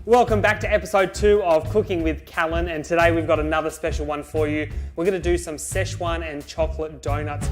Welcome back to episode 2 of Cooking with Callan, and today we've got another special one for you. We're going to do some Sichuan and chocolate donuts.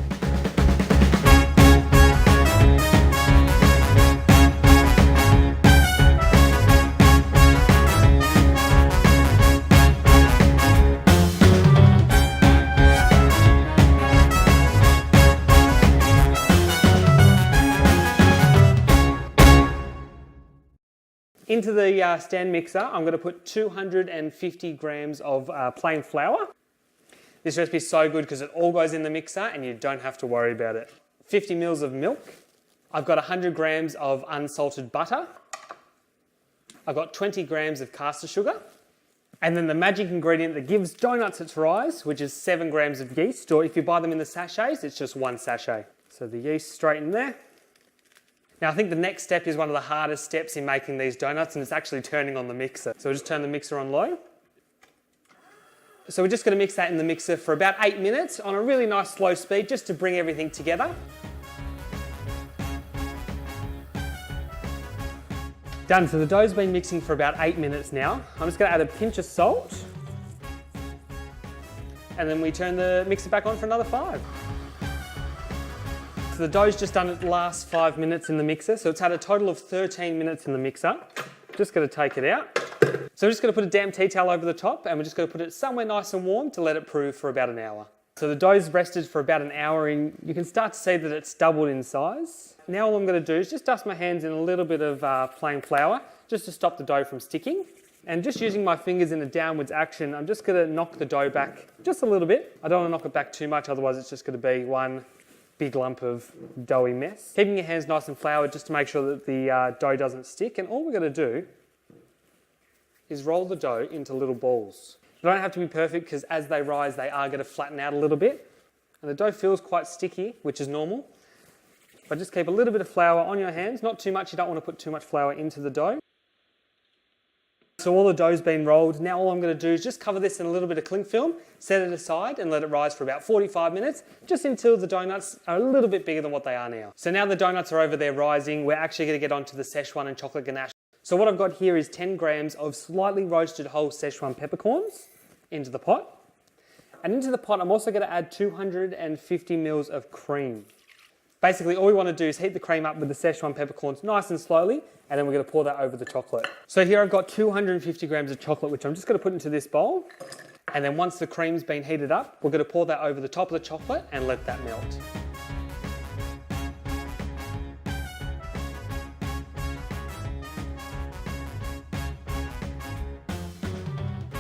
Into the stand mixer, I'm going to put 250 grams of plain flour. This recipe is so good because it all goes in the mixer and you don't have to worry about it. 50 mils of milk. I've got 100 grams of unsalted butter. I've got 20 grams of caster sugar. And then the magic ingredient that gives donuts its rise, which is 7 grams of yeast, or if you buy them in the sachets, it's just 1 sachet. So the yeast straight in there. Now I think the next step is one of the hardest steps in making these donuts, and it's actually turning on the mixer. So we'll just turn the mixer on low. So we're just going to mix that in the mixer for about 8 minutes on a really nice slow speed just to bring everything together. Done, so the dough's been mixing for about 8 minutes now. I'm just going to add a pinch of salt. And then we turn the mixer back on for another 5. So the dough's just done its last 5 minutes in the mixer, so it's had a total of 13 minutes in the mixer. Just going to take it out. So we're just going to put a damp tea towel over the top, and we're just going to put it somewhere nice and warm to let it brew for about an hour. So the dough's rested for about an hour, and you can start to see that it's doubled in size. Now all I'm going to do is just dust my hands in a little bit of plain flour, just to stop the dough from sticking. And just using my fingers in a downwards action, I'm just going to knock the dough back just a little bit. I don't want to knock it back too much, otherwise it's just going to be one big lump of doughy mess. Keeping your hands nice and floured just to make sure that the dough doesn't stick. And all we're going to do is roll the dough into little balls. They don't have to be perfect because as they rise, they are going to flatten out a little bit. And the dough feels quite sticky, which is normal. But just keep a little bit of flour on your hands, not too much. You don't want to put too much flour into the dough. So all the dough's been rolled. Now all I'm going to do is just cover this in a little bit of cling film, set it aside and let it rise for about 45 minutes, just until the donuts are a little bit bigger than what they are now. So now the donuts are over there rising, we're actually going to get onto the Sichuan and chocolate ganache. So what I've got here is 10 grams of slightly roasted whole Sichuan peppercorns into the pot. And into the pot I'm also going to add 250 mils of cream. Basically, all we want to do is heat the cream up with the Sichuan peppercorns nice and slowly, and then we're going to pour that over the chocolate. So here I've got 250 grams of chocolate, which I'm just going to put into this bowl. And then once the cream's been heated up, we're going to pour that over the top of the chocolate and let that melt.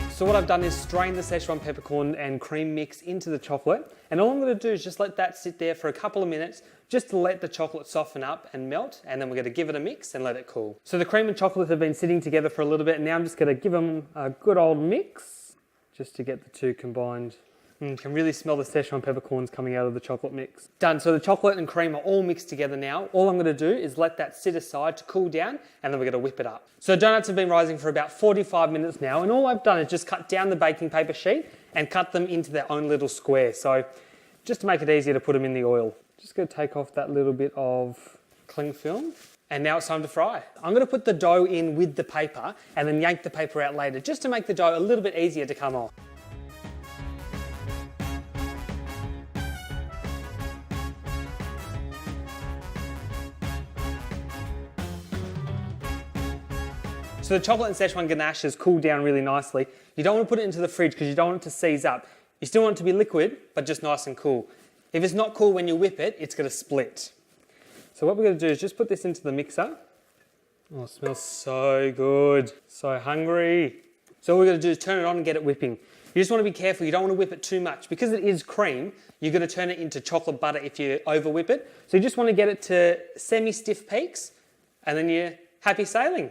So what I've done is strain the Sichuan peppercorn and cream mix into the chocolate, and all I'm going to do is just let that sit there for a couple of minutes just to let the chocolate soften up and melt, and then we're going to give it a mix and let it cool. So the cream and chocolate have been sitting together for a little bit, and now I'm just going to give them a good old mix just to get the two combined. You can really smell the Sichuan peppercorns coming out of the chocolate mix. Done, so the chocolate and cream are all mixed together now. All I'm going to do is let that sit aside to cool down, and then we're going to whip it up. So donuts have been rising for about 45 minutes now, and all I've done is just cut down the baking paper sheet and cut them into their own little square. So just to make it easier to put them in the oil. Just going to take off that little bit of cling film. And now it's time to fry. I'm going to put the dough in with the paper and then yank the paper out later, just to make the dough a little bit easier to come off. So the chocolate and Sichuan ganache has cooled down really nicely. You don't want to put it into the fridge because you don't want it to seize up. You still want it to be liquid, but just nice and cool. If it's not cool when you whip it, it's going to split. So what we're going to do is just put this into the mixer. Oh, it smells so good. So hungry. So all we're going to do is turn it on and get it whipping. You just want to be careful. You don't want to whip it too much. Because it is cream, you're going to turn it into chocolate butter if you over whip it. So you just want to get it to semi-stiff peaks, and then you're happy sailing.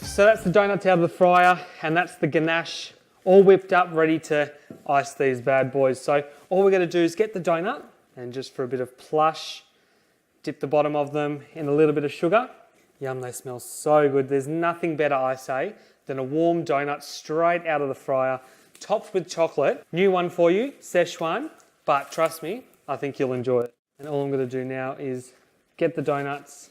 So that's the donuts out of the fryer, and that's the ganache all whipped up, ready to ice these bad boys. So all we're going to do is get the donut, and just for a bit of plush, dip the bottom of them in a little bit of sugar. Yum, they smell so good. There's nothing better, I say, than a warm donut straight out of the fryer, topped with chocolate. New one for you, Sichuan, but trust me, I think you'll enjoy it. And all I'm going to do now is get the donuts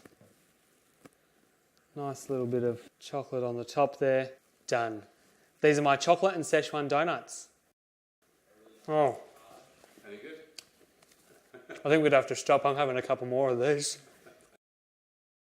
Nice little bit of chocolate on the top there. Done. These are my chocolate and Sichuan doughnuts. Oh. Very good. I think we'd have to stop. I'm having a couple more of these.